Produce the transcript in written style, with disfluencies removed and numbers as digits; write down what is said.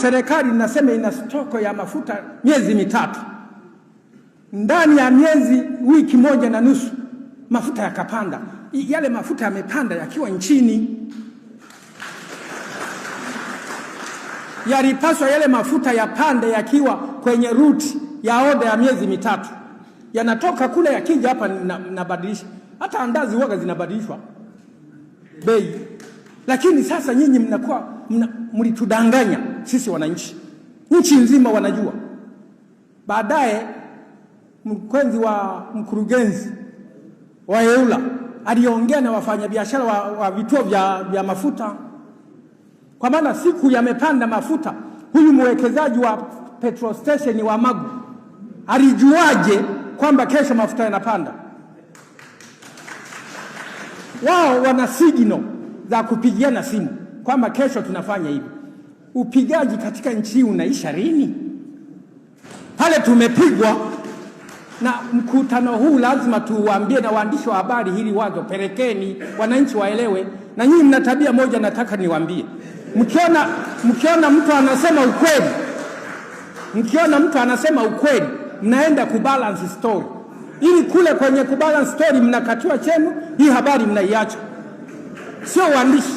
serikali inasema ina stoko ya mafuta miezi mitatu. Ndani ya wiki moja na nusu mafuta yakapanda. Yale mafuta yamepanda yakiwa nchini. Yalipaswa yale mafuta yapande yakiwa kwenye route ya oda ya miezi mitatu. Yanatoka kule yakija hapa nabadilisha. Hata andazi huaga zinabadilishwa bei. Lakini sasa nyinyi mlitudanganya sisi wananchi. Nchi nzima wanajua. Baadaye mkurugenzi wa EULA aliongea na wafanyabiashara wa vituo vya mafuta. Kwa maana siku yamepanda mafuta, huyu mwekezaji wa petrol station wa Magu alijuaje kwamba kesho mafuta yanapanda? Wao wana signal za kupigiana simu kwamba kesho tunafanya hivi. Upigaji katika nchi hii unaisha lini? Pale tumepigwa. Na mkutano huu lazima tuwaambie na waandishi wa habari hili wazo, pelekeni wananchi waelewe. Na nyinyi mna tabia moja nataka niwaambie. Mkiona mtu anasema ukweli, mnaenda kubalance story. Ili kule kwenye kubalance story mnakatiwa chenu, hii habari mnaiacha. Sio waandishi.